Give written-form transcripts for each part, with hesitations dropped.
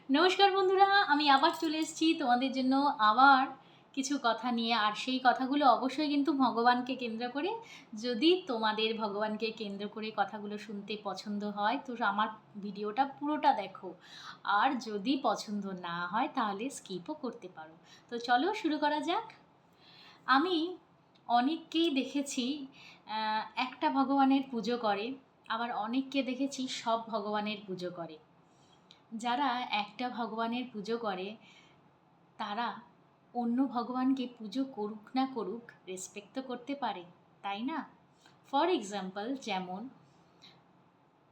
নমস্কার বন্ধুরা, আমি আবার চলে এসেছি তোমাদের জন্য আবার কিছু কথা নিয়ে। আর সেই কথাগুলো অবশ্যই কিন্তু ভগবানকে কেন্দ্র করে। যদি তোমাদের ভগবানকে কেন্দ্র করে কথাগুলো শুনতে পছন্দ হয় তো আমার ভিডিওটা পুরোটা দেখো। আর যদি পছন্দ না হয় তাহলে স্কিপও করতে পারো। তো চলো শুরু করা যাক। আমি অনেককেই দেখেছি একটা ভগবানের পুজো করে, আবার অনেককে দেখেছি সব ভগবানের পুজো করে। যারা একটা ভগবানের পুজো করে তারা অন্য ভগবানকে পুজো করুক না করুক রেসপেক্ট তো করতে পারে, তাই না? ফর এক্সাম্পল, যেমন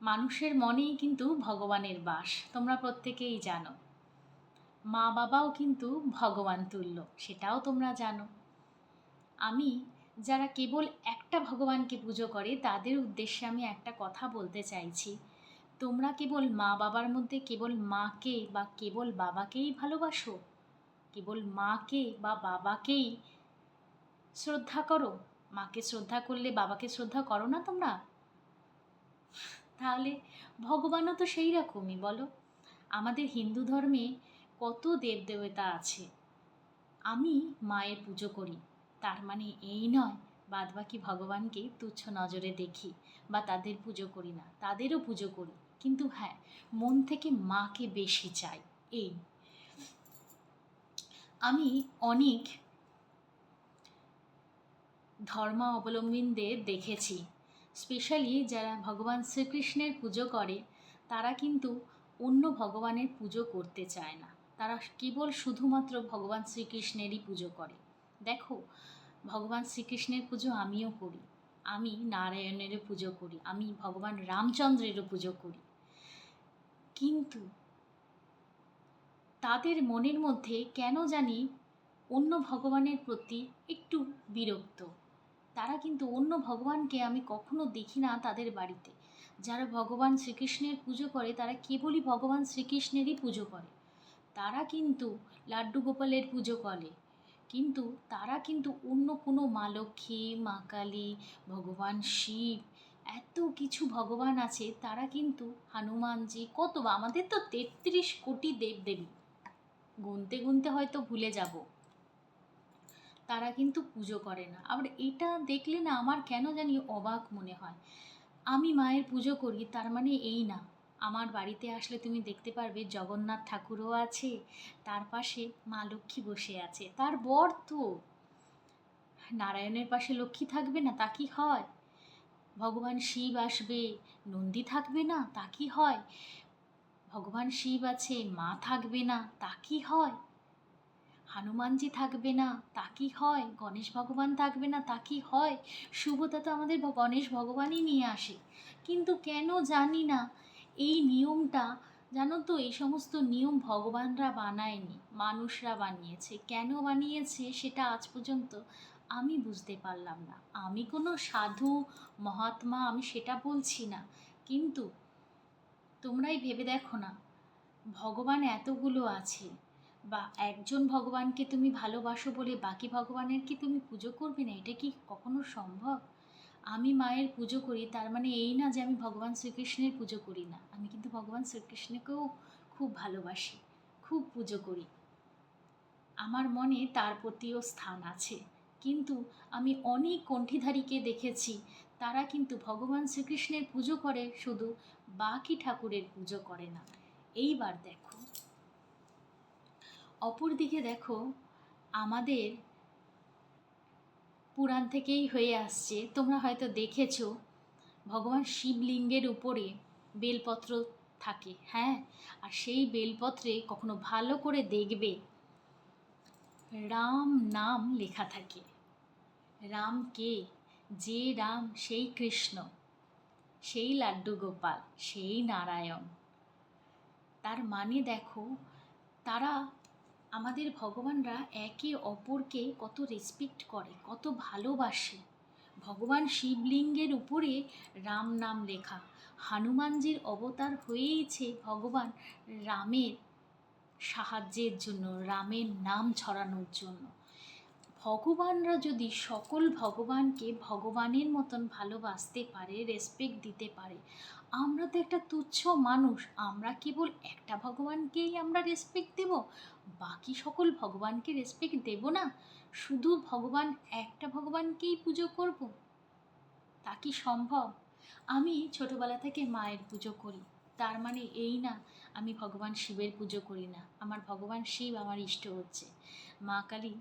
মানুষের মনেই কিন্তু ভগবানের বাস, তোমরা প্রত্যেকেই জানো। মা বাবাও কিন্তু ভগবান তুল্য, সেটাও তোমরা জানো। আমি যারা কেবল একটা ভগবানকে পুজো করে তাদের উদ্দেশ্যে আমি একটা কথা বলতে চাইছি। তোমরা কেবল মা বাবার মধ্যে কেবল মাকে বা কেবল বাবাকেই ভালোবাসো, কেবল মাকে বা বাবাকেই শ্রদ্ধা করো। মাকে শ্রদ্ধা করলে বাবাকে শ্রদ্ধা করো না তোমরা? তাহলে ভগবানও তো সেই রকমই, বলো। আমাদের হিন্দু ধর্মে কত দেবদেবতা আছে। আমি মায়ের পুজো করি, তার মানে এই নয় বাদবাকি ভগবানকে তুচ্ছ নজরে দেখি বা তাদের পুজো করি না, তাদেরও পুজো করি। কিন্তু হ্যাঁ, মন থেকে মাকে বেশি চাই। এই আমি অনেক ধর্মাবলম্বীদের দেখেছি, স্পেশালি যারা ভগবান শ্রীকৃষ্ণের পুজো করে তারা কিন্তু অন্য ভগবানের পুজো করতে চায় না। তারা কেবল শুধুমাত্র ভগবান শ্রীকৃষ্ণেরই পুজো করে। দেখো, ভগবান শ্রীকৃষ্ণের পুজো আমিও করি, আমি নারায়ণেরও পুজো করি, আমি ভগবান রামচন্দ্রেরও পুজো করি। কিন্তু তাদের মনের মধ্যে কেন জানি অন্য ভগবানের প্রতি একটু বিরক্ত। তারা কিন্তু অন্য ভগবানকে আমি কখনো দেখি না তাদের বাড়িতে। যারা ভগবান শ্রীকৃষ্ণের পুজো করে তারা কেবলই ভগবান শ্রীকৃষ্ণেরই পুজো করে। তারা কিন্তু লাড্ডু গোপালের পুজো করে, কিন্তু তারা কিন্তু অন্য কোনো মা লক্ষ্মী, মা কালী, ভগবান শিব, এত কিছু ভগবান আছে, তারা কিন্তু হনুমানজি, কত বা আমাদের তো 33 কোটি দেবদেবী, গুনতে গুনতে হয়তো ভুলে যাব, তারা কিন্তু পুজো করে না। আবার এটা দেখলে না আমার কেন জানি অবাক মনে হয়। আমি মায়ের পুজো করি তার মানে এই না, আমার বাড়িতে আসলে তুমি দেখতে পারবে জগন্নাথ ঠাকুরও আছে, তার পাশে মা লক্ষ্মী বসে আছে, তার বর তো। নারায়ণের পাশে লক্ষ্মী থাকবে না তা কি হয়? ভগবান শিব আসবে, নন্দী থাকবে না তা কি হয়? ভগবান শিব আছে, মা থাকবে না তা কি হয়? হনুমানজি থাকবে না তা কি হয়? গণেশ ভগবান থাকবে না তা কি হয়? শুভতা তো আমাদের গণেশ ভগবানই নিয়ে আসে। কিন্তু কেন জানি না এই নিয়মটা, জানো তো, এই সমস্ত নিয়ম ভগবানরা বানায়নি, মানুষরা বানিয়েছে। কেন বানিয়েছে সেটা আজ পর্যন্ত আমি বুঝতে পারলাম না। আমি কোনো সাধু মহাত্মা আমি সেটা বলছি না, কিন্তু তোমরাই ভেবে দেখো না, ভগবান এতগুলো আছে, বা একজন ভগবানকে তুমি ভালোবাসো বলে বাকি ভগবানের কি তুমি পুজো করবে না? এটা কি কখনো সম্ভব? আমি মায়ের পুজো করি তার মানে এই না যে আমি ভগবান শ্রীকৃষ্ণের পুজো করি না, আমি কিন্তু ভগবান শ্রীকৃষ্ণকেও খুব ভালোবাসি, খুব পুজো করি, আমার মনে তার প্রতিও স্থান আছে। কিন্তু আমি অনেক কণ্ঠীধারীকে দেখেছি তারা কিন্তু ভগবান শ্রীকৃষ্ণের পুজো করে শুধু, বাকি ঠাকুরের পুজো করে না। এইবার দেখো, অপর দিকে দেখো, আমাদের পুরাণ থেকেই হয়ে আসছে, তোমরা হয়তো দেখেছো, ভগবান শিবলিঙ্গের উপরে বেলপত্র থাকে, হ্যাঁ। আর সেই বেলপত্রে কখনো ভালো করে দেখবে রাম নাম লেখা থাকে। রাম কে? যে রাম সেই কৃষ্ণ, সেই লাড্ডু গোপাল, সেই নারায়ণ। তার মানে দেখো, তারা, আমাদের ভগবানরা একে অপরকে কত রেসপেক্ট করে, কত ভালোবাসে। ভগবান শিবলিঙ্গের উপরে রাম নাম লেখা। হনুমানজির অবতার হয়েইছে ভগবান রামের সাহায্যের জন্য, রামের নাম ছড়ানোর জন্য। ভগবানরা যদি সকল ভগবানকে ভগবানের মতন ভালোবাসতে পারে, রেসপেক্ট দিতে পারে, আমরা তো একটা তুচ্ছ মানুষ, আমরা কেবল একটা ভগবানকেই আমরা রেসপেক্ট দেব, বাকি সকল ভগবানকে রেসপেক্ট দেব না, শুধু ভগবান একটা ভগবানকেই পুজো করব? তা কি সম্ভব? আমি ছোটবেলা থেকে মায়ের পুজো করি, তার মানে এই না আমি ভগবান শিবের পুজো করি না। আমার ভগবান শিব আমার ইষ্ট হচ্ছে, মা কালী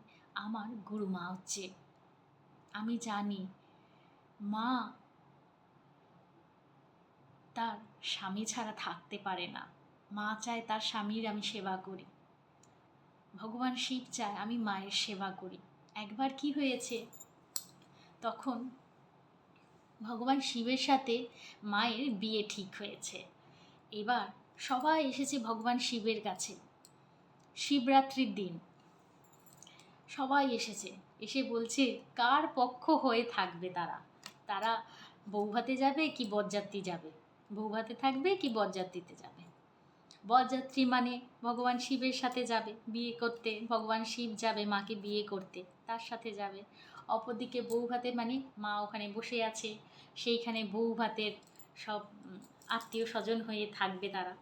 আমার গুরু মা হচ্ছে। আমি জানি মা তার স্বামী ছাড়া থাকতে পারে না, মা চায় তার স্বামীর আমি সেবা করি, ভগবান শিব চায় আমি মায়ের সেবা করি। একবার কি হয়েছে, তখন ভগবান শিবের সাথে মায়ের বিয়ে ঠিক হয়েছে। এবার সবাই এসেছে ভগবান শিবের কাছে, শিবরাত্রির দিন সবাই এসেছে, এসে বলছে কার পক্ষ হয়ে থাকবে তারা, তারা বৌভাতে যাবে কি বরযাত্রী যাবে, বৌভাতে থাকবে কি বরযাত্রীতে যাবে। বরযাত্রী মানে ভগবান শিবের সাথে যাবে বিয়ে করতে, ভগবান শিব যাবে মাকে বিয়ে করতে, তার সাথে যাবে। অপরদিকে বউ ভাতে মানে মা ওখানে বসে আছে, সেইখানে বউ ভাতের সব আত্মীয় স্বজন হয়ে থাকবে তারা।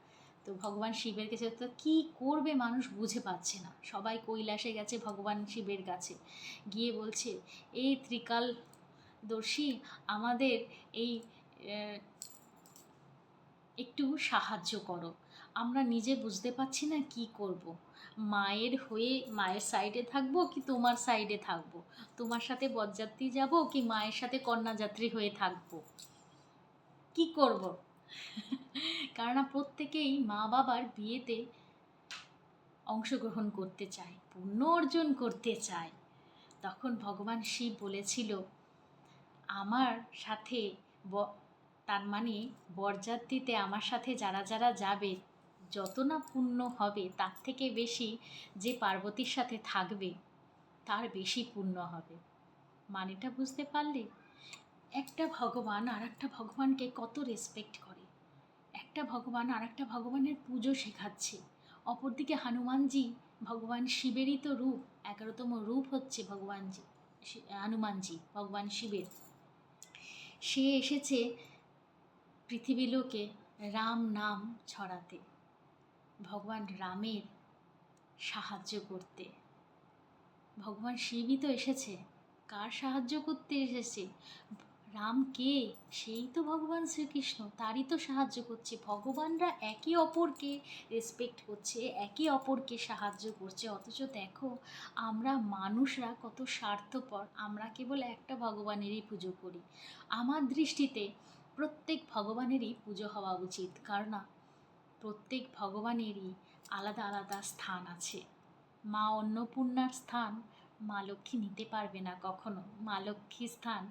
তো ভগবান শিবের কাছে তো কী করবে মানুষ বুঝে পাচ্ছে না, সবাই কৈলাসে গেছে ভগবান শিবের কাছে, গিয়ে বলছে এই ত্রিকালদর্শী আমাদের এই একটু সাহায্য করো, আমরা নিজে বুঝতে পারছি না কি করব। মায়ের হয়ে মায়ের সাইডে থাকবো কি তোমার সাইডে থাকবো, তোমার সাথে বরযাত্রী যাব কি মায়ের সাথে কন্যাযাত্রী হয়ে থাকবো, কি করব? কারণ প্রত্যেকেই মা বাবার বিয়েতে অংশগ্রহণ করতে চায়, পুণ্য অর্জন করতে চায়। তখন ভগবান শিব বলেছিল আমার সাথে তার মানে বরযাত্রীতে আমার সাথে যারা যারা যাবে যত না পুণ্য হবে তার থেকে বেশি যে পার্বতীর সাথে থাকবে তার বেশি পুণ্য হবে। মানেটা বুঝতে পারলে? একটা ভগবান আর একটা ভগবানকে কত রেসপেক্ট করে, একটা ভগবান আর একটা ভগবানের পুজো শেখাচ্ছে। অপরদিকে হনুমানজি ভগবান শিবেরই তো রূপ, 11তম রূপ হচ্ছে ভগবানজি হনুমানজি ভগবান শিবের। সে এসেছে পৃথিবীলোকে রাম নাম ছড়াতে, ভগবান রামের সাহায্য করতে। ভগবান শিবই তো এসেছে কার সাহায্য করতে এসেছে? রাম কে? সেই তো ভগবান শ্রীকৃষ্ণ, তারই তো সাহায্য করছে। ভগবানরা একে অপরকে রেসপেক্ট করছে, একে অপরকে সাহায্য করছে, অথচ দেখো আমরা মানুষরা কত স্বার্থপর, আমরা কেবল একটা ভগবানেরই পুজো করি। আমার দৃষ্টিতে প্রত্যেক ভগবানেরই পুজো হওয়া উচিত, কারণ প্রত্যেক ভগবানেরই আলাদা আলাদা স্থান আছে। মা অন্নপূর্ণার স্থান মা লক্ষ্মী নিতে পারবে না কখনো, মা লক্ষ্মীর স্থান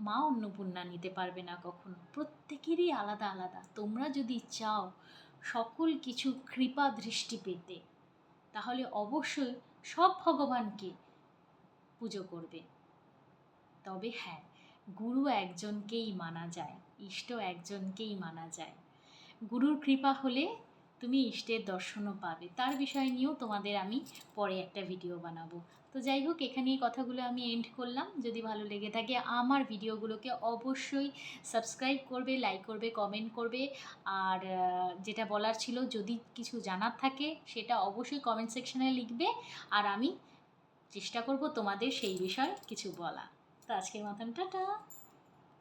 মা অন্নপূর্ণা নিতে পারবে না কখনো, প্রত্যেকেরই আলাদা আলাদা। তোমরা যদি চাও সকল কিছু কৃপা দৃষ্টি পেতে, তাহলে অবশ্যই সব ভগবানকে পুজো করবে। তবে হ্যাঁ, গুরু একজনকেই মানা যায়, ইষ্ট একজনকেই মানা যায়। গুরুর কৃপা হলে তুমি ইষ্টের দর্শনও পাবে, তার বিষয় নিয়েও তোমাদের আমি পরে একটা ভিডিও বানাবো। তো যাই হোক, এখানেই কথাগুলো আমি এন্ড করলাম। যদি ভালো লেগে থাকে আমার ভিডিওগুলোকে অবশ্যই সাবস্ক্রাইব করবে, লাইক করবে, কমেন্ট করবে। আর যেটা বলার ছিল, যদি কিছু জানার থাকে সেটা অবশ্যই কমেন্ট সেকশনে লিখবে, আর আমি চেষ্টা করব তোমাদের সেই বিষয়ে কিছু বলা। তো আজকের মতন টাটা।